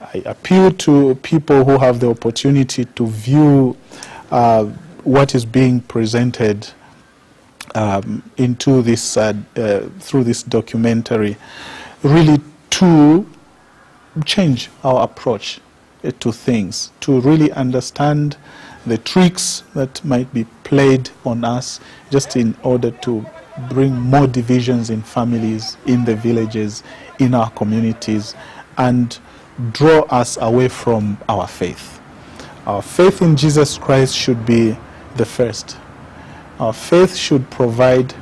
I appeal to people who have the opportunity to view what is being presented into this through this documentary, really to change our approach to things, to really understand the tricks that might be played on us just in order to bring more divisions in families, in the villages, in our communities, and draw us away from our faith. Our faith in Jesus Christ should be the first. Our faith should provide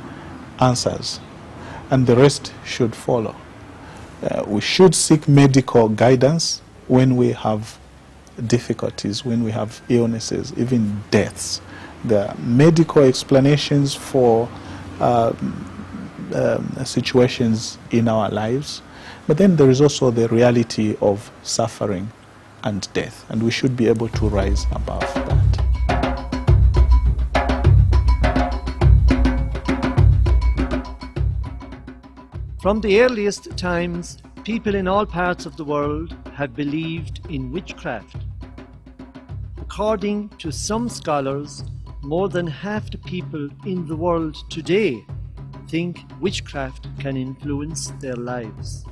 answers, and the rest should follow. We should seek medical guidance when we have difficulties, when we have illnesses, even deaths. There are medical explanations for situations in our lives, but then there is also the reality of suffering and death, and we should be able to rise above that. From the earliest times, people in all parts of the world have believed in witchcraft. According to some scholars, more than half the people in the world today think witchcraft can influence their lives.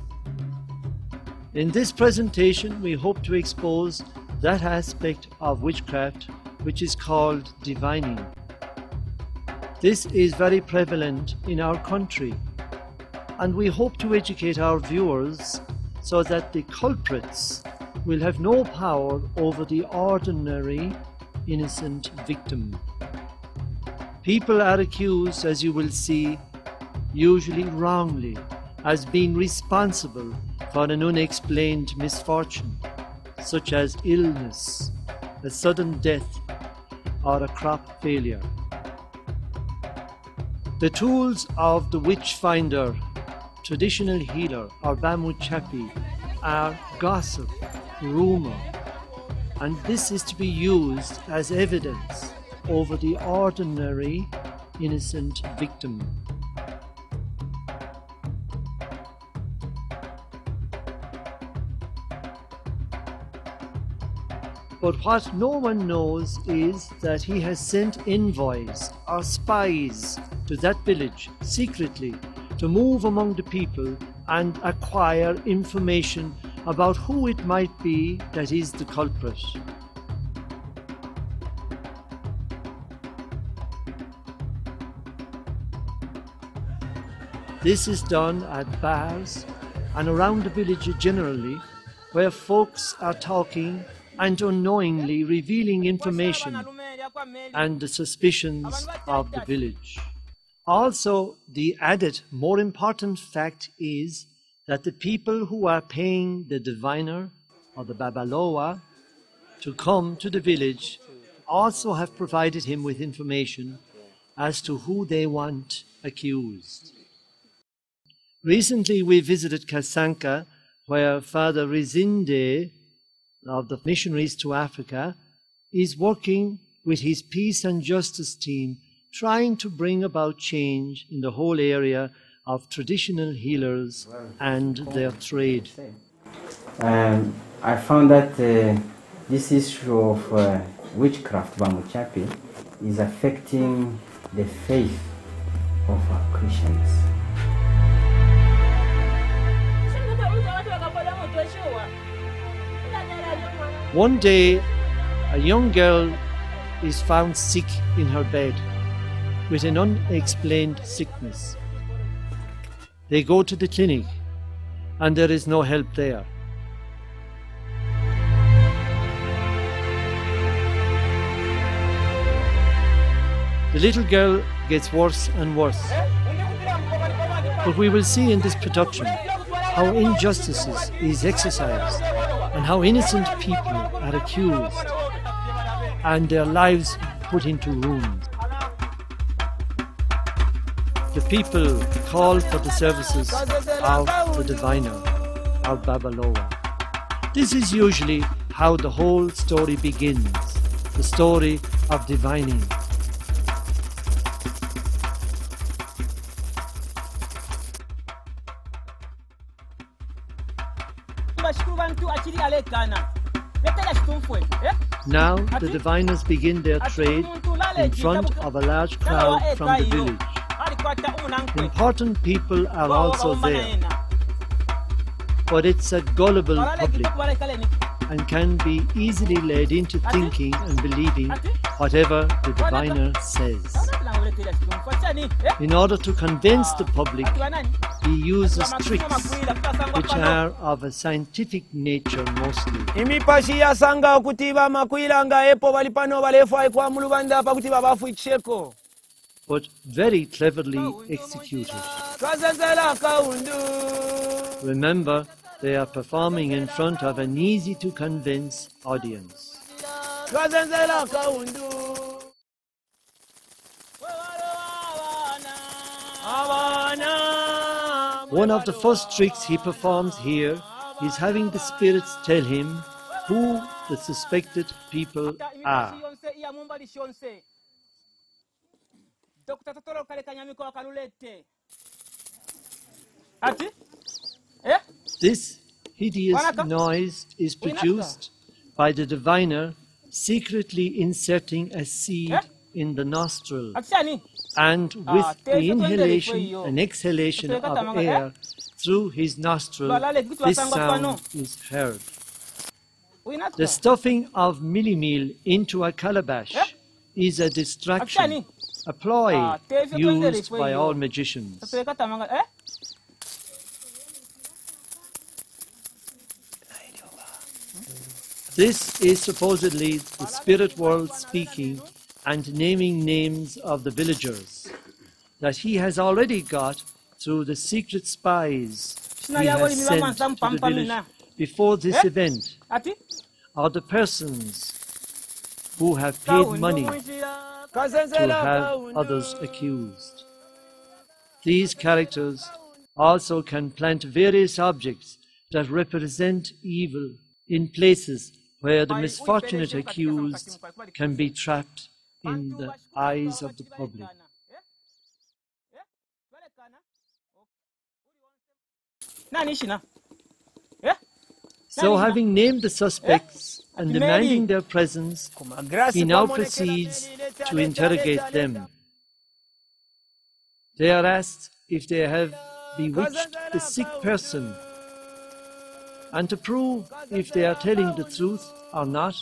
In this presentation, we hope to expose that aspect of witchcraft which is called divining. This is very prevalent in our country, and we hope to educate our viewers so that the culprits will have no power over the ordinary, innocent victim. People are accused, as you will see, usually wrongly, as being responsible for an unexplained misfortune, such as illness, a sudden death, or a crop failure. The tools of the witch finder, traditional healer, or bamuchapi, are gossip, rumor, and this is to be used as evidence over the ordinary, innocent victim. But what no one knows is that he has sent envoys or spies to that village secretly to move among the people and acquire information about who it might be that is the culprit. This is done at bars and around the village generally, where folks are talking and unknowingly revealing information and the suspicions of the village. Also, the added, more important fact is that the people who are paying the diviner or the babaloa to come to the village also have provided him with information as to who they want accused. Recently we visited Kasanka, where Father Rizinde of the Missionaries to Africa is working with his peace and justice team, trying to bring about change in the whole area of traditional healers and their trade. I found that this issue of witchcraft, bamuchapi, is affecting the faith of Christians. One day, a young girl is found sick in her bed with an unexplained sickness. They go to the clinic, and there is no help there. The little girl gets worse and worse. But we will see in this production how injustices is exercised and how innocent people are accused and their lives put into ruins. The people call for the services of the diviner, or babaloa. This is usually how the whole story begins. the story of divining. Now the diviners begin their trade in front of a large crowd from the village. Important people are also there, but it's a gullible public and can be easily led into thinking and believing whatever the diviner says. In order to convince the public, he uses tricks which are of a scientific nature mostly. But very cleverly executed. Remember, they are performing in front of an easy-to-convince audience. One of the first tricks he performs here is having the spirits tell him who the suspected people are. This hideous noise is produced by the diviner secretly inserting a seed in the nostril, and with the inhalation and exhalation of air through his nostril, this sound is heard. The stuffing of millimeal into a calabash is a distraction, a ploy used by all magicians. This is supposedly the spirit world speaking and naming names of the villagers that he has already got through the secret spies he has sent to the village before this event, or the persons who have paid money to have others accused. These characters also can plant various objects that represent evil in places where the misfortunate accused can be trapped in the eyes of the public. So having named the suspects and demanding their presence, he now proceeds to interrogate them. They are asked if they have bewitched the sick person, and to prove if they are telling the truth or not,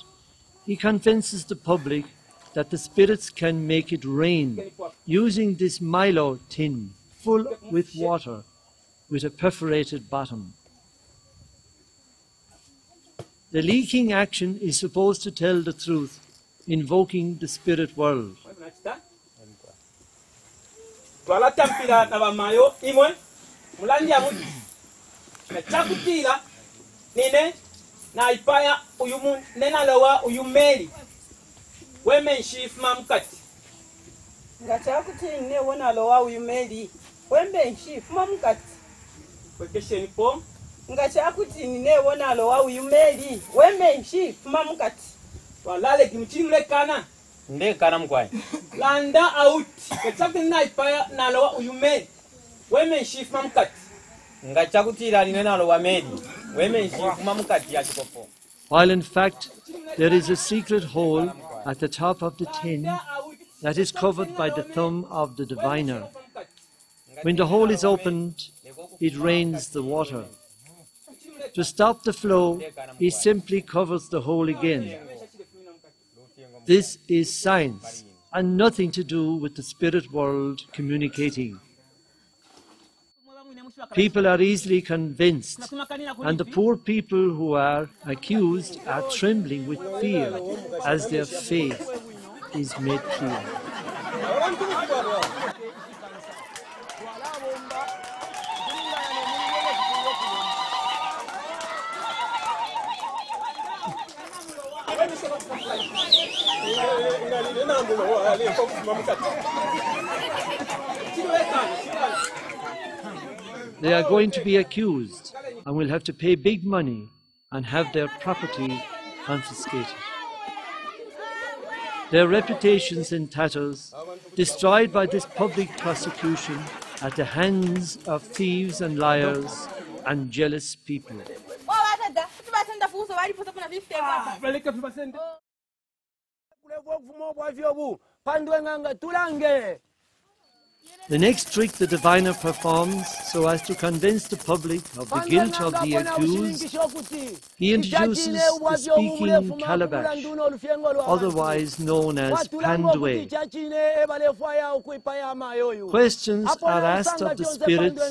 he convinces the public that the spirits can make it rain using this Milo tin full with water with a perforated bottom. The leaking action is supposed to tell the truth, invoking the spirit world. Nine na ipaya uyumu nena lawa uyumeli women chief mamkati ngacha kuti ne wona lawa uyumeli women chief mamkati question po ngacha kuti ne wona lawa uyumeli women chief mamkati walale kimchimle kana nde kana mkwai landa out ngacha kuti na ipaya na lawa uyumeli women chief mamkati ngacha kuti la nena lawa meli. While in fact there is a secret hole at the top of the tin that is covered by the thumb of the diviner. When the hole is opened, it rains the water. To stop the flow, he simply covers the hole again. This is science and nothing to do with the spirit world communicating. People are easily convinced, and the poor people who are accused are trembling with fear as their faith is made clear. They are going to be accused and will have to pay big money and have their property confiscated. their reputations in tatters, destroyed by this public prosecution at the hands of thieves and liars and jealous people. The next trick the diviner performs so as to convince the public of the guilt of the accused, he introduces the speaking calabash, otherwise known as pandwe. Questions are asked of the spirits,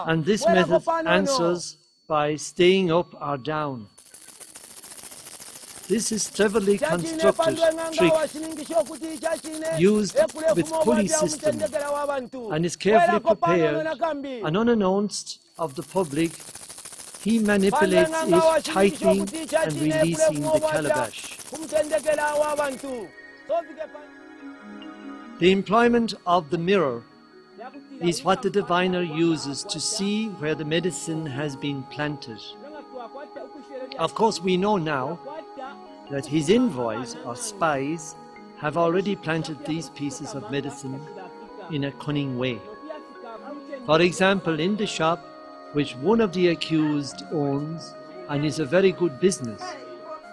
and this method answers by staying up or down. This is cleverly constructed trick used with pulley system and is carefully prepared and unannounced of the public. He manipulates it, tightening and releasing the calabash. The employment of the mirror is what the diviner uses to see where the medicine has been planted. Of course, we know now that his envoys or spies have already planted these pieces of medicine in a cunning way. For example, in the shop which one of the accused owns and is a very good business,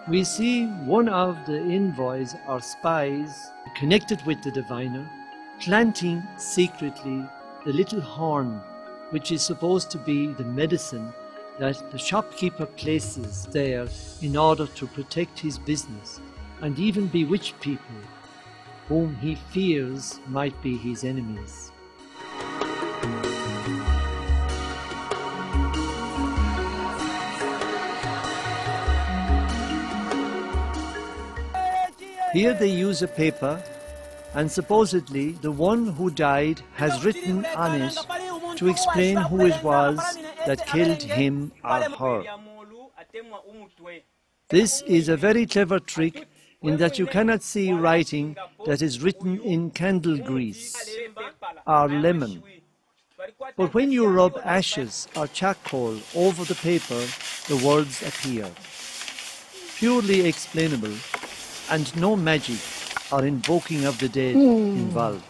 we see one of the envoys or spies connected with the diviner planting secretly the little horn which is supposed to be the medicine that the shopkeeper places there in order to protect his business and even bewitch people whom he fears might be his enemies. Here they use a paper, and supposedly the one who died has written on it to explain who it was that killed him or her. This is a very clever trick in that you cannot see writing that is written in candle grease or lemon. But when you rub ashes or charcoal over the paper, the words appear. Purely explainable, and no magic or invoking of the dead involved.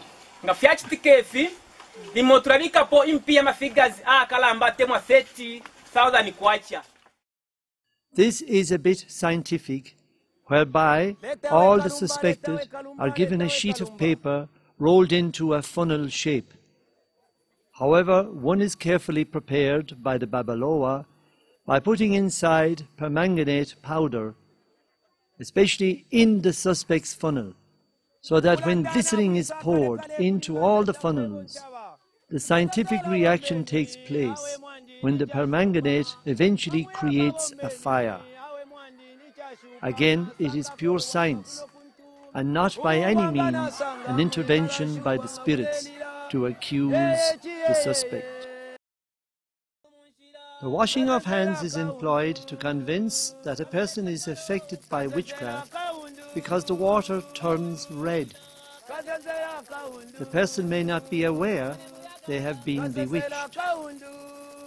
This is a bit scientific, whereby all the suspected are given a sheet of paper rolled into a funnel shape. However, one is carefully prepared by the Babalawo by putting inside permanganate powder, especially in the suspect's funnel, so that when glycerin is poured into all the funnels, the scientific reaction takes place when the permanganate eventually creates a fire. Again, it is pure science, and not by any means an intervention by the spirits to accuse the suspect. The washing of hands is employed to convince that a person is affected by witchcraft because the water turns red. The person may not be aware they have been bewitched.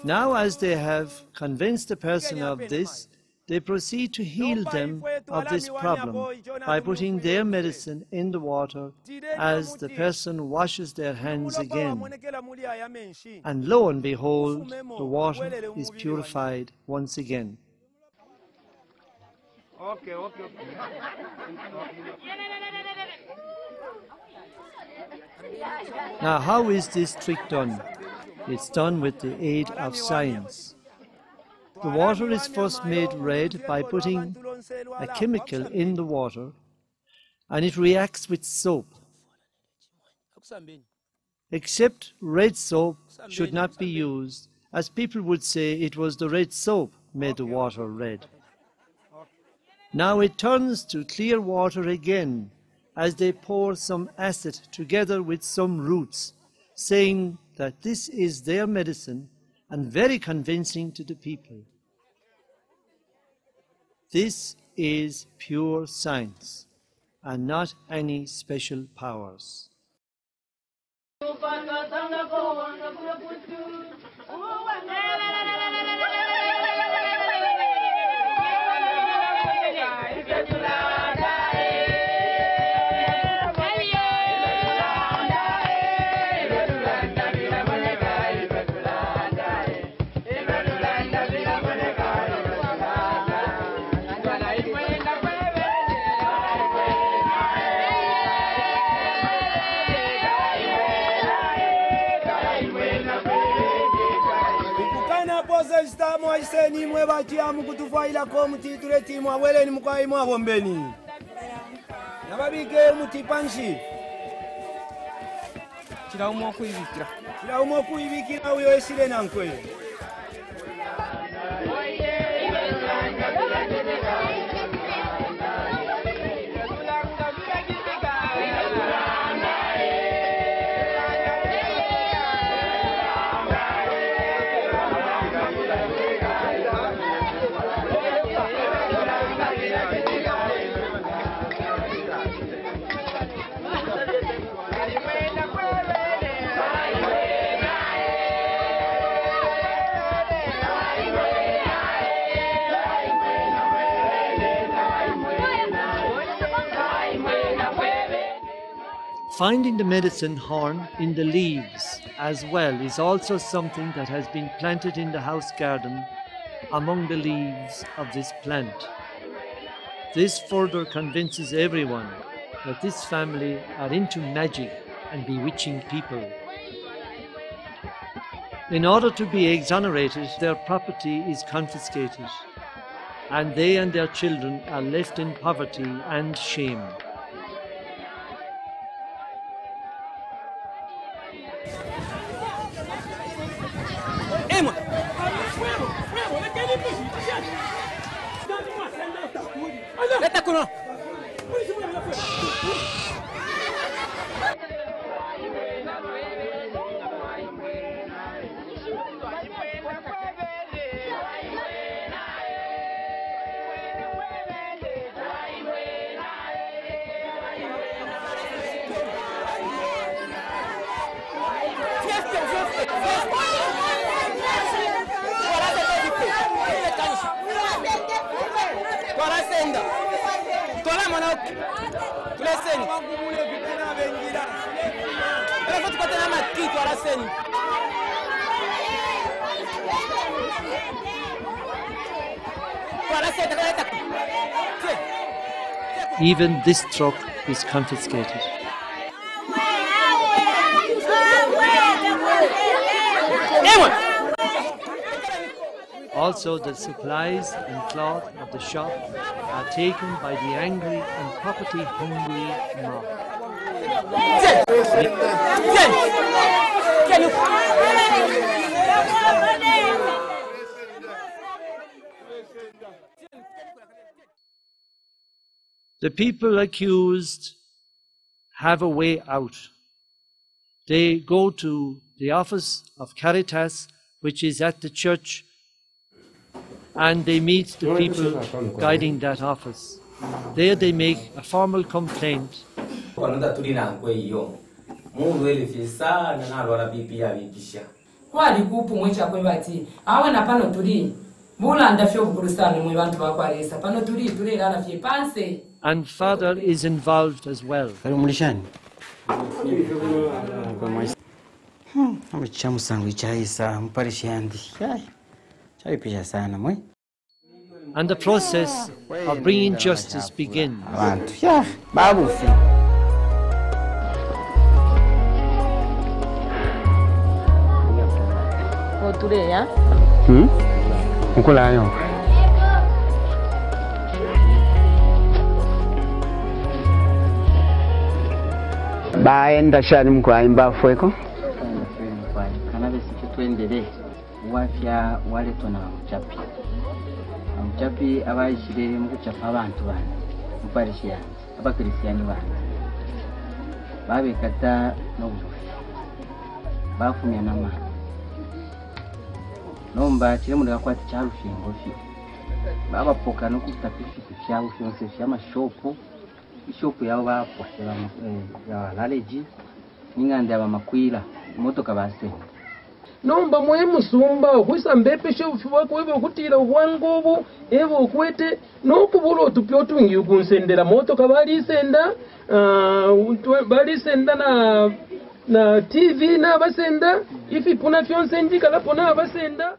Now, as they have convinced the person of this, they proceed to heal them of this problem by putting their medicine in the water as the person washes their hands again. And lo and behold, the water is purified once again. Now, how is this trick done? It's done with the aid of science. The water is first made red by putting a chemical in the water, and it reacts with soap. Except red soap should not be used, as people would say it was the red soap made the water red. Now it turns to clear water again as they pour some acid together with some roots, saying that this is their medicine and very convincing to the people. This is pure science and not any special powers. mwaiseni mwe bachiamu kutufaila ko mutitule timu aweleni mukai mwa bombeni. Nababike mutipanshi. Chira umo kuibikira. Chira umo kuibikira uyo esire nankwe. Finding the medicine horn in the leaves as well is also something that has been planted in the house garden among the leaves of this plant. This further convinces everyone that this family are into magic and bewitching people. In order to be exonerated, their property is confiscated, and they and their children are left in poverty and shame. Even this truck is confiscated. Also, the supplies and cloth of the shop are taken by the angry and property-hungry mob. The people accused have a way out. They go to the office of Caritas, which is at the church, and they meet the people guiding that office. There they make a formal complaint. And Father is involved as well. And the process of bringing justice begins. Baenda shani mkwaimba fweko kanabe siku tuendele wafya wale tona mchapi abayishirere mu kuchapa abantu bana muparishiya abakristiani bana babekata no bafumya nama nomba kire mundu gakwati cha rufingo fi baba poka no kutapisi kuchawo fyonse fyama shopu ishopu yao bapwa ya laleji ningande abamakwira motoka base nomba mwe musumba okwisa mbepe shofu bakwebe okutira obwangobo ebo okwete nokubula otupyo tungi kunsendera motoka balisenda na TV na basenda ifi puna fyonse njikala pona basenda.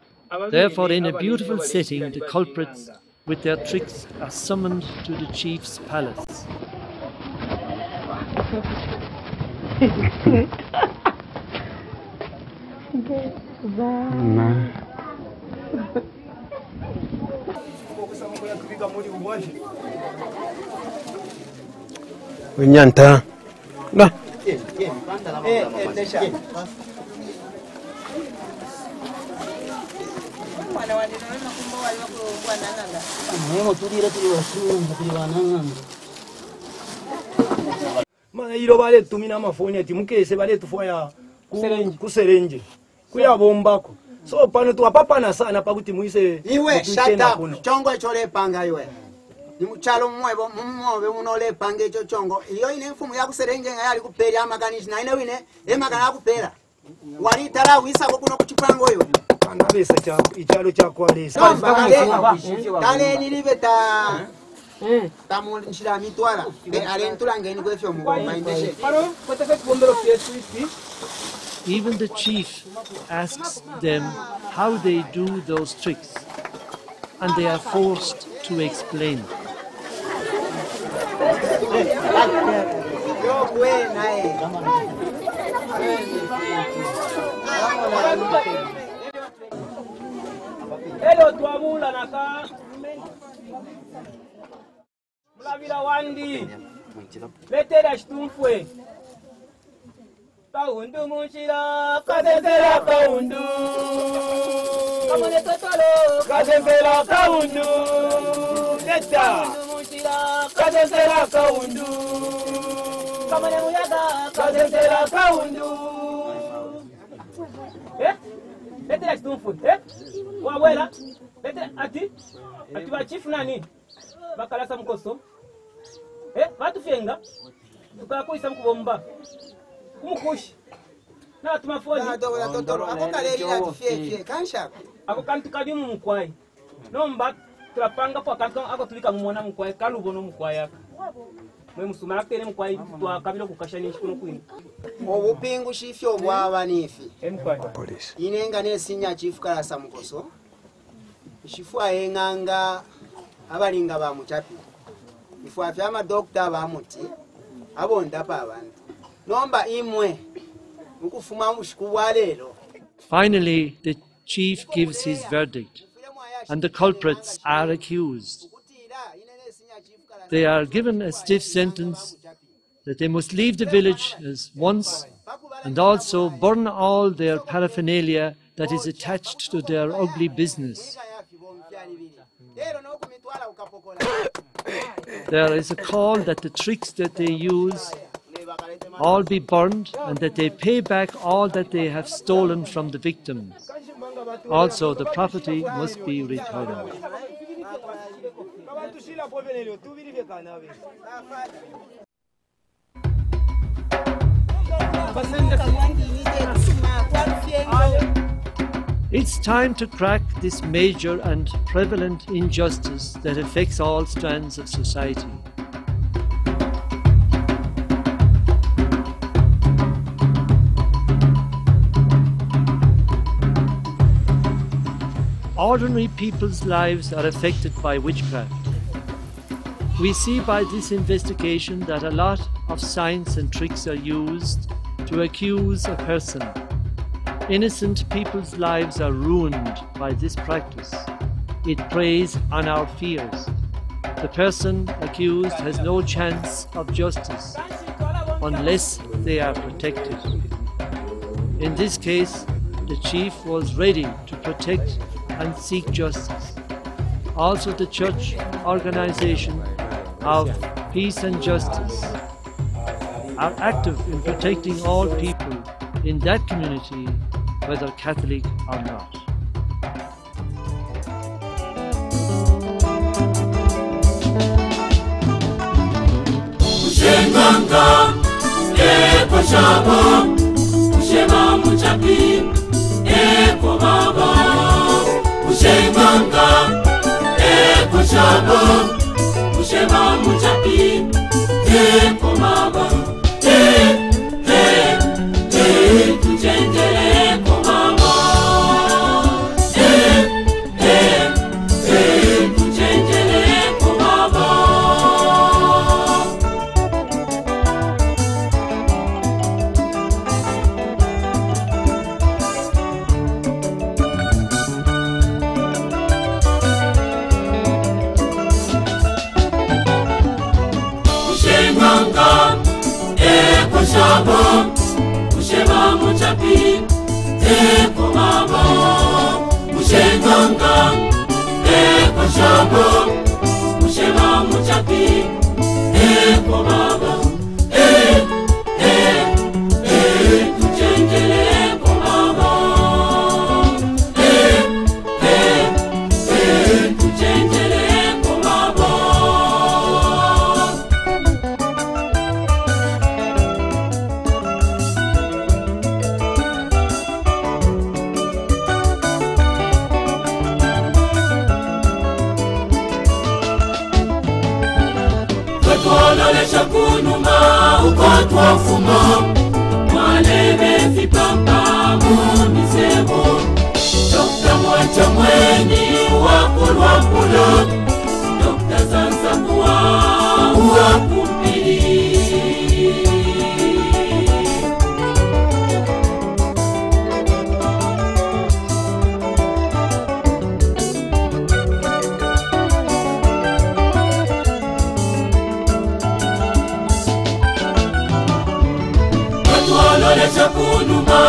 Therefore, in a beautiful setting, the culprits with their tricks are summoned to the chief's palace. Nyanta. Na. Mana ilo bale tumina mafoni ati mukese bale tufoya kuserenje kuyabombako so pano tuwapapana sana pakuti muise iwe shata chongo chole panga iwe nimuchalo mmwebo mummobe munole panga echo chongo iyo ine mfumu ya kuserenje nga yali kupera amakanisi na ine wine emakana akupera wali tala wisako kuno kuchipango iwe anabesa cha ichalo cha kwalesa kale nilibeta tamu nshira mitwala ale ntulangeni kwefyo mugomba indeshe Even the chief asks them how they do those tricks, and they are forced to explain. Hello, tuamula naka. Mlavila wandi. Letera shtumfwe. Kaundu munshira, kadentera kaundu. Kamone totolo, kadentera kaundu. Leta. Munshira, kadentera kaundu. Kamone muyaga, kadentera kaundu. Letera shtumfwe. Wawela. Letera ati wa chief nani? Bakalasa mkoso. Watu fienga. Tukakuisa mkubomba. Kumukushi. Na tumafoni. Ako kantu kadi mkwai. Nomba tulapanga kwa kantu ako tulika mumona mkwai kalubono mkwai aka. Mwe musumara kene mkwai twa kabilo kukashanisha kuno kwini. Obupingu shifyo bwaba nifi. Mkwai. Inenga nesinya chief kalasa mukoso. Shifwa enganga abalinga ba mutapi. Ifwa fyama doctor ba muti. Abonda pa abantu. Nomba imwe ukufuma mushikuwa lero. Finally, the chief gives his verdict, and the culprits are accused. They are given a stiff sentence that they must leave the village at once and also burn all their paraphernalia that is attached to their ugly business. There is a call that the tricks that they use all be burned and that they pay back all that they have stolen from the victims. Also, the property must be returned. It's time to crack this major and prevalent injustice that affects all strands of society. Ordinary people's lives are affected by witchcraft. We see by this investigation that a lot of signs and tricks are used to accuse a person. Innocent people's lives are ruined by this practice. It preys on our fears. The person accused has no chance of justice unless they are protected. In this case, the chief was ready to protect and seek justice. Also, the church organization of peace and justice are active in protecting all people in that community, whether Catholic or not. Mushenganga, eko shabo, musheba muchapi, eko mama. Mushenganga, eko shabo, musheba muchapi, eko mama. Kunuma ukotwa fuma Mwalebe fipamba munisebo Dokta mwacha mweni wakulwa kulo Dokta zansa kuwa uwakumbili Kunuma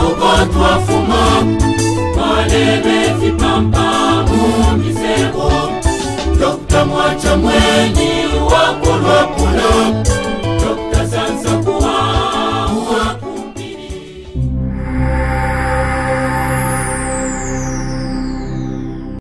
ukotwa fuma Mwalebe